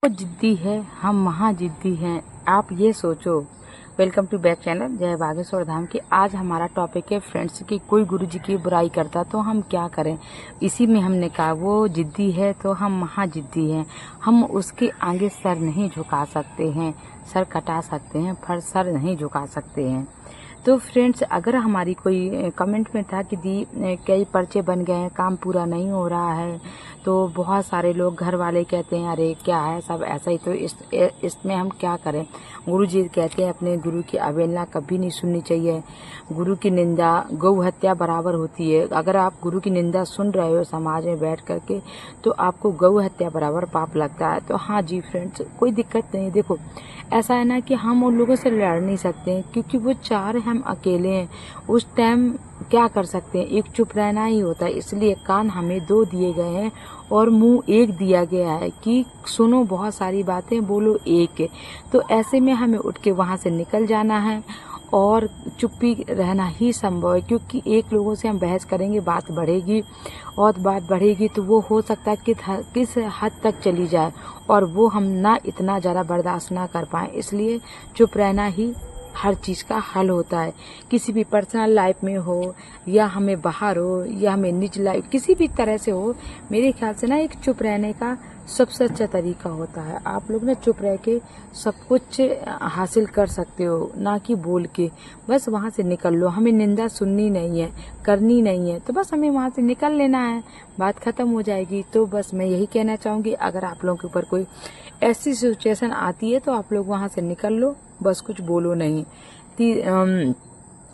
वो जिद्दी है, हम महा जिद्दी हैं, आप ये सोचो। वेलकम टू बैक चैनल जय बागेश्वर धाम की। आज हमारा टॉपिक है फ्रेंड्स की कोई गुरुजी की बुराई करता तो हम क्या करें। इसी में हमने कहा वो जिद्दी है तो हम महा जिद्दी हैं, हम उसके आगे सर नहीं झुका सकते हैं, सर कटा सकते हैं पर सर नहीं झुका सकते हैं। तो फ्रेंड्स, अगर हमारी कोई कमेंट में था कि दी कई पर्चे बन गए हैं, काम पूरा नहीं हो रहा है, तो बहुत सारे लोग घर वाले कहते हैं अरे क्या है सब ऐसा ही, तो इसमें हम क्या करें। गुरु जी कहते हैं अपने गुरु की अवहेलना कभी नहीं सुननी चाहिए। गुरु की निंदा गौ हत्या बराबर होती है। अगर आप गुरु की निंदा सुन रहे हो समाज में बैठ करके तो आपको गौ हत्या बराबर पाप लगता है। तो हाँ जी फ्रेंड्स, कोई दिक्कत नहीं। देखो ऐसा है ना कि हम उन लोगों से लड़ नहीं सकते हैं क्योंकि वो चार हम अकेले हैं। उस टाइम क्या कर सकते हैं, एक चुप रहना ही होता है। इसलिए कान हमें दो दिए गए हैं और मुंह एक दिया गया है कि सुनो बहुत सारी बातें, बोलो एक। तो ऐसे में हमें उठ के वहां से निकल जाना है और चुप्पी रहना ही संभव है, क्योंकि एक लोगों से हम बहस करेंगे बात बढ़ेगी और बात बढ़ेगी तो वो हो सकता है कि किस हद तक चली जाए और वो हम ना इतना ज़्यादा बर्दाश्त ना कर पाएँ। इसलिए चुप रहना ही हर चीज़ का हल होता है। किसी भी पर्सनल लाइफ में हो या हमें बाहर हो या हमें निज लाइफ किसी भी तरह से हो, मेरे ख्याल से ना एक चुप रहने का सबसे अच्छा तरीका होता है। आप लोग ना चुप रह के सब कुछ हासिल कर सकते हो, ना कि बोल के। बस वहाँ से निकल लो, हमें निंदा सुननी नहीं है, करनी नहीं है, तो बस हमें वहाँ से निकल लेना है, बात खत्म हो जाएगी। तो बस मैं यही कहना चाहूँगी, अगर आप लोगों के ऊपर कोई ऐसी सिचुएशन आती है तो आप लोग वहाँ से निकल लो, बस कुछ बोलो नहीं।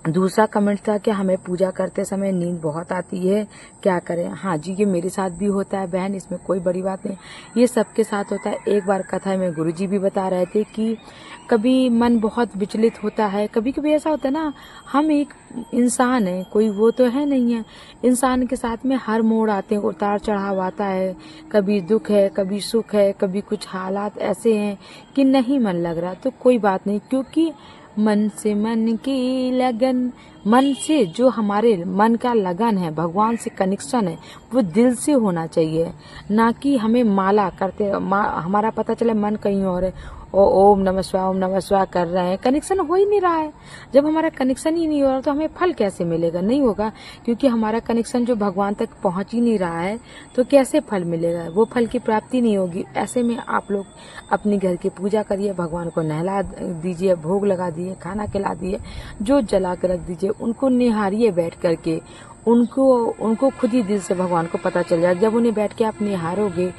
दूसरा कमेंट था कि हमें पूजा करते समय नींद बहुत आती है, क्या करें। हाँ जी, ये मेरे साथ भी होता है बहन, इसमें कोई बड़ी बात नहीं, ये सबके साथ होता है। एक बार कथा में गुरुजी भी बता रहे थे कि कभी मन बहुत विचलित होता है, कभी कभी ऐसा होता है ना, हम एक इंसान है, कोई वो तो है नहीं है। इंसान के साथ में हर मोड़ आते हैं, उतार चढ़ाव आता है, कभी दुख है, कभी सुख है, कभी कुछ हालात ऐसे हैं कि नहीं मन लग रहा। तो कोई बात नहीं, क्योंकि मन से मन की लगन, मन से जो हमारे मन का लगन है, भगवान से कनेक्शन है, वो दिल से होना चाहिए। ना कि हमें माला करते हमारा पता चले मन कहीं और है, ओम नमः शिवाय कर रहे हैं, कनेक्शन हो ही नहीं रहा है। जब हमारा कनेक्शन ही नहीं हो रहा तो हमें फल कैसे मिलेगा, नहीं होगा, क्योंकि हमारा कनेक्शन जो भगवान तक पहुंच ही नहीं रहा है तो कैसे फल मिलेगा, वो फल की प्राप्ति नहीं होगी। ऐसे में आप लोग अपनी घर की पूजा करिए, भगवान को नहला दीजिए, भोग लगा दिए, खाना खिला दिए, जो जला कर रख दीजिए, उनको निहारिए बैठ करके, उनको खुद ही दिल से भगवान को पता चल जाएगा। जब उन्हें बैठ के आप निहारोगे,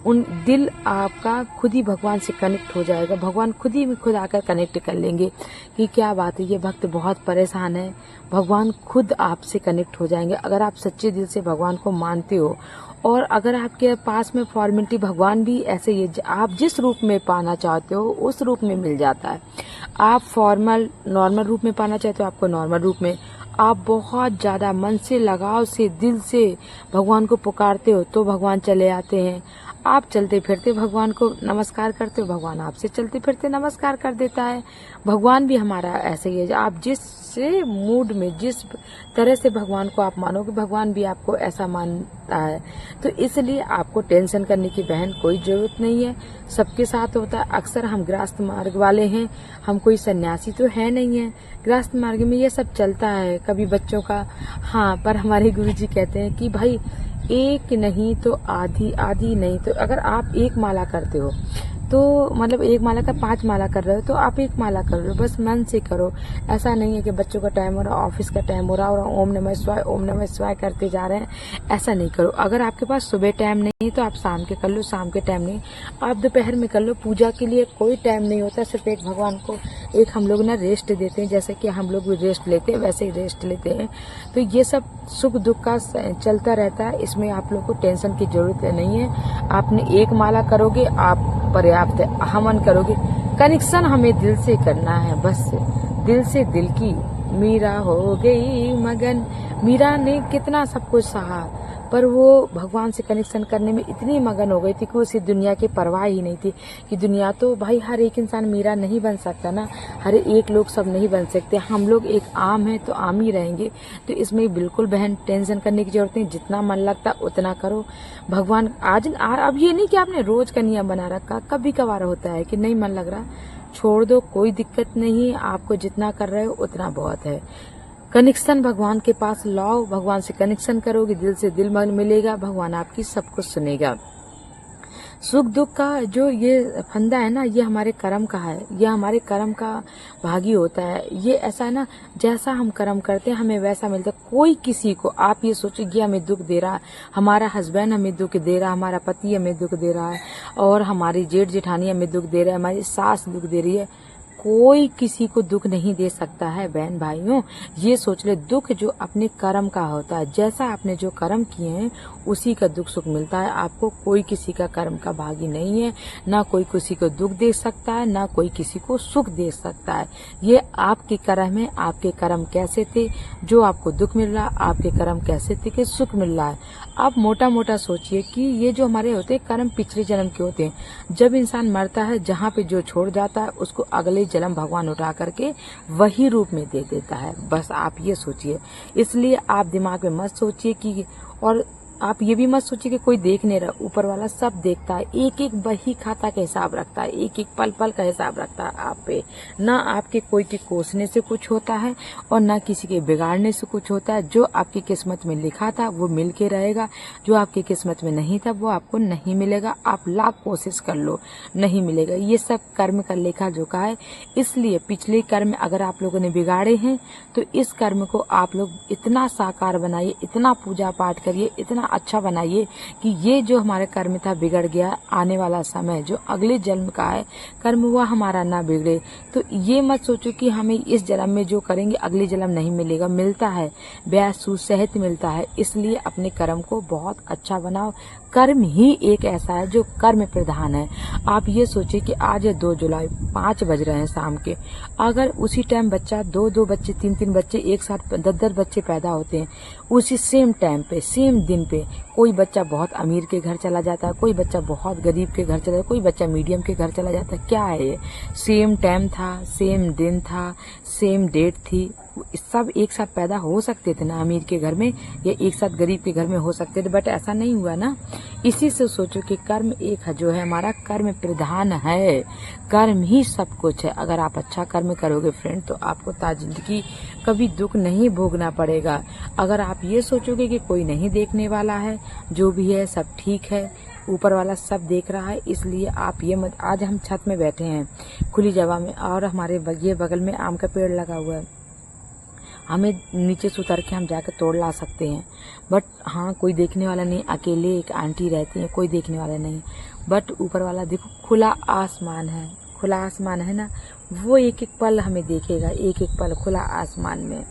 उन दिल आपका खुद ही भगवान से कनेक्ट हो जाएगा, भगवान खुद आकर कनेक्ट कर लेंगे कि क्या बात है, ये भक्त बहुत परेशान है, भगवान खुद आपसे कनेक्ट हो जाएंगे। अगर आप सच्चे दिल से भगवान को मानते हो और अगर आपके पास में फॉर्मेलिटी, भगवान भी ऐसे ही, आप जिस रूप में पाना चाहते हो उस रूप में मिल जाता है। आप नॉर्मल रूप में पाना चाहते हो, आपको नॉर्मल रूप में। आप बहुत ज्यादा मन से, लगाव से, दिल से भगवान को पुकारते हो तो भगवान चले आते हैं। आप चलते फिरते भगवान को नमस्कार करते हो, भगवान आपसे चलते फिरते नमस्कार कर देता है। भगवान भी हमारा ऐसे ही है, आप जिस मूड में, जिस तरह से भगवान को आप मानोगे, भगवान भी आपको ऐसा मानता है। तो इसलिए आपको टेंशन करने की बहन कोई जरूरत नहीं है, सबके साथ होता है। अक्सर हम गृहस्थ मार्ग वाले हैं, हम कोई सन्यासी तो है नहीं है, गृहस्थ मार्ग में ये सब चलता है, कभी बच्चों का। हाँ, पर हमारे गुरुजी कहते हैं कि भाई एक नहीं तो आधी नहीं, तो अगर आप एक माला करते हो तो मतलब एक माला का 5 माला कर रहे हो तो आप एक माला कर रहे हो, बस मन से करो। ऐसा नहीं है कि बच्चों का टाइम हो रहा, ऑफिस का टाइम हो रहा और ओम नमः शिवाय करते जा रहे हैं, ऐसा नहीं करो। अगर आपके पास सुबह टाइम नहीं तो आप शाम के कर लो, शाम के टाइम नहीं आप दोपहर में कर लो। पूजा के लिए कोई टाइम नहीं होता, सिर्फ एक भगवान को एक हम लोग ना रेस्ट देते हैं, जैसे कि हम लोग रेस्ट लेते हैं वैसे ही रेस्ट लेते हैं। तो ये सब सुख दुख का चलता रहता है, इसमें आप लोग को टेंशन की जरूरत नहीं है। आपने एक माला करोगे, आप पर्याप्त है। हवन करोगे, कनेक्शन हमें दिल से करना है, बस दिल से दिल की। मीरा हो गई मगन, मीरा ने कितना सब कुछ सहा, पर वो भगवान से कनेक्शन करने में इतनी मगन हो गई थी कि उसे दुनिया की परवाह ही नहीं थी कि दुनिया तो भाई हर एक इंसान मीरा नहीं बन सकता ना, हर एक लोग सब नहीं बन सकते, हम लोग एक आम हैं तो आम ही रहेंगे। तो इसमें बिल्कुल बहन टेंशन करने की जरूरत नहीं, जितना मन लगता उतना करो। भगवान अब ये नहीं कि आपने रोज का नियम बना रखा, कभी कभार होता है कि नहीं मन लग रहा, छोड़ दो, कोई दिक्कत नहीं, आपको जितना कर रहे हो उतना बहुत है। कनेक्शन भगवान के पास लाओ, भगवान से कनेक्शन करोगे, दिल से दिल मिलेगा, भगवान आपकी सब कुछ सुनेगा। सुख दुख का जो ये फंदा है ना, ये हमारे कर्म का है, ये हमारे कर्म का भागी होता है। ये ऐसा है ना, जैसा हम कर्म करते हैं हमें वैसा मिलता है। कोई किसी को आप ये सोचिए कि हमें दुख दे रहा है, हमारा हस्बैंड हमें दुख दे रहा है, हमारा पति हमें दुख दे रहा है, और हमारी जेठ जेठानी हमें दुख दे रहा है, हमारी सास दुख दे रही है, कोई किसी को दुख नहीं दे सकता है बहन भाइयों। ये सोच ले, दुख जो अपने कर्म का होता है, जैसा आपने जो कर्म किए हैं उसी का दुख सुख मिलता है आपको। कोई किसी का कर्म का भागी नहीं है, ना कोई किसी को दुख दे सकता है, ना कोई किसी को सुख दे सकता है। ये आपके कर्म है, आपके कर्म कैसे थे जो आपको दुख मिल रहा, आपके कर्म कैसे थे कि सुख मिल रहा है। आप मोटा मोटा सोचिए कि ये जो हमारे होते हैं कर्म पिछले जन्म के होते हैं। जब इंसान मरता है, जहाँ पे जो छोड़ जाता है उसको अगले जन्म भगवान उठा करके वही रूप में दे देता है। बस आप ये सोचिए, इसलिए आप दिमाग में मत सोचिए कि, और आप ये भी मत सोचिए कि कोई देख नहीं रहा, ऊपर वाला सब देखता है, एक एक बही खाता का हिसाब रखता है, एक एक पल पल का हिसाब रखता है आप पे। ना आपके कोई के कोसने से कुछ होता है और ना किसी के बिगाड़ने से कुछ होता है। जो आपकी किस्मत में लिखा था वो मिल के रहेगा, जो आपकी किस्मत में नहीं था वो आपको नहीं मिलेगा। आप लाख कोशिश कर लो, नहीं मिलेगा। ये सब कर्म का लेखा जोखा है। इसलिए पिछले कर्म अगर आप लोगों ने बिगाड़े हैं तो इस कर्म को आप लोग इतना साकार बनाइए, इतना पूजा पाठ करिए, इतना अच्छा बनाइए कि ये जो हमारे कर्म था बिगड़ गया, आने वाला समय जो अगले जन्म का है कर्म हुआ हमारा ना बिगड़े। तो ये मत सोचो कि हमें इस जन्म में जो करेंगे अगले जन्म नहीं मिलेगा, मिलता है, ब्याह सुसहित मिलता है। इसलिए अपने कर्म को बहुत अच्छा बनाओ। कर्म ही एक ऐसा है जो कर्म प्रधान है। आप ये सोचिए कि आज है 2 जुलाई, 5 बज रहे हैं शाम के, अगर उसी टाइम बच्चा 2-2 बच्चे 3-3 बच्चे एक साथ 10-10 बच्चे पैदा होते हैं उसी सेम टाइम पे सेम दिन पे, कोई बच्चा बहुत अमीर के घर चला जाता है, कोई बच्चा बहुत गरीब के घर चला जाता है, कोई बच्चा मीडियम के घर चला जाता है। क्या है ये? सेम टाइम था, सेम दिन था, सेम डेट थी, सब एक साथ पैदा हो सकते थे ना अमीर के घर में, या एक साथ गरीब के घर में हो सकते थे, बट ऐसा नहीं हुआ ना। इसी से सोचो कि कर्म एक है, जो है हमारा कर्म प्रधान है, कर्म ही सब कुछ है। अगर आप अच्छा कर्म करोगे फ्रेंड तो आपको जिंदगी कभी दुख नहीं भोगना पड़ेगा। अगर आप ये सोचोगे कि कोई नहीं देखने वाला है, जो भी है सब ठीक है, ऊपर वाला सब देख रहा है, इसलिए आप ये मत। आज हम छत में बैठे हैं खुली जगह में, और हमारे ये बगल में आम का पेड़ लगा हुआ है, हमें नीचे से उतर के हम जाकर तोड़ ला सकते हैं, बट हाँ कोई देखने वाला नहीं, अकेले एक आंटी रहती है, कोई देखने वाला नहीं। बट ऊपर वाला देखो, खुला आसमान है, खुला आसमान है ना, वो एक एक पल हमें देखेगा, एक एक पल खुला आसमान में।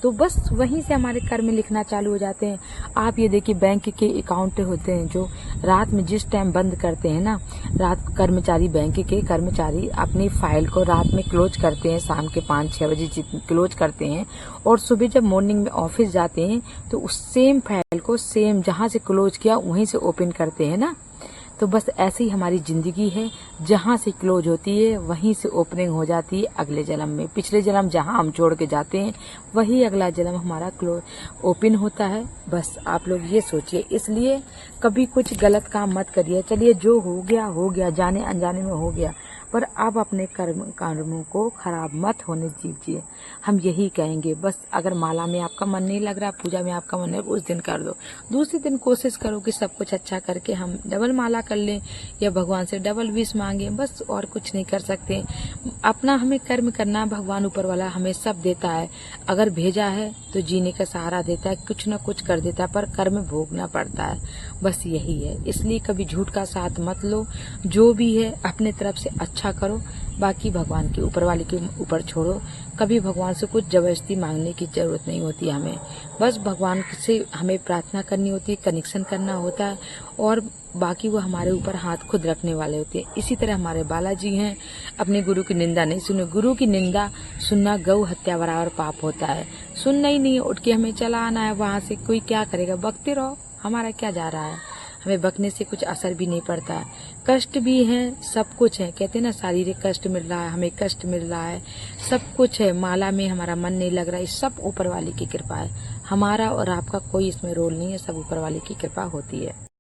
तो बस वहीं से हमारे कर्म लिखना चालू हो जाते हैं। आप ये देखिए, बैंक के अकाउंट होते हैं जो रात में जिस टाइम बंद करते हैं ना, रात कर्मचारी, बैंक के कर्मचारी अपनी फाइल को रात में क्लोज करते हैं, शाम के 5-6 बजे क्लोज करते हैं, और सुबह जब मॉर्निंग में ऑफिस जाते हैं तो उस सेम फाइल को सेम जहाँ से क्लोज किया वहीं से ओपन करते हैं ना। तो बस ऐसी ही हमारी जिंदगी है, जहाँ से क्लोज होती है वहीं से ओपनिंग हो जाती है अगले जन्म में। पिछले जन्म जहाँ हम छोड़ के जाते हैं वही अगला जन्म हमारा ओपन होता है। बस आप लोग ये सोचिए, इसलिए कभी कुछ गलत काम मत करिए। चलिए जो हो गया, जाने अनजाने में हो गया, पर अब अपने कर्मों को खराब मत होने दीजिए। हम यही कहेंगे। बस अगर माला में आपका मन नहीं लग रहा, पूजा में आपका मन नहीं, उस दिन कर दो, दूसरे दिन कोशिश करो कि सब कुछ अच्छा करके हम डबल माला कर लें या भगवान से डबल विश मांगे। बस और कुछ नहीं कर सकते। अपना हमें कर्म करना, भगवान ऊपर वाला हमें सब देता है। अगर भेजा है तो जीने का सहारा देता है, कुछ न कुछ कर देता है, पर कर्म भोगना पड़ता है। बस यही है। इसलिए कभी झूठ का साथ मत लो, जो भी है अपने तरफ से अच्छा करो, बाकी भगवान के ऊपर वाले के ऊपर छोड़ो। कभी भगवान से कुछ जबरदस्ती मांगने की जरूरत नहीं होती हमें। बस भगवान से हमें प्रार्थना करनी होती है, कनेक्शन करना होता है, और बाकी वो हमारे ऊपर हाथ खुद रखने वाले होते हैं। इसी तरह हमारे बालाजी हैं, अपने गुरु की निंदा नहीं सुनो। गुरु की निंदा सुनना गौ हत्या बराबर पाप होता है। सुनना ही नहीं, उठ के हमें चला आना है वहां से। कोई क्या करेगा, बकते रहो। हमारा क्या जा रहा है, हमें बकने से कुछ असर भी नहीं पड़ता है। कष्ट भी है, सब कुछ है, कहते हैं ना शारीरिक कष्ट मिल रहा है, हमें कष्ट मिल रहा है, सब कुछ है, माला में हमारा मन नहीं लग रहा है, सब ऊपर वाले की कृपा है। हमारा और आपका कोई इसमें रोल नहीं है, सब ऊपर वाले की कृपा होती है।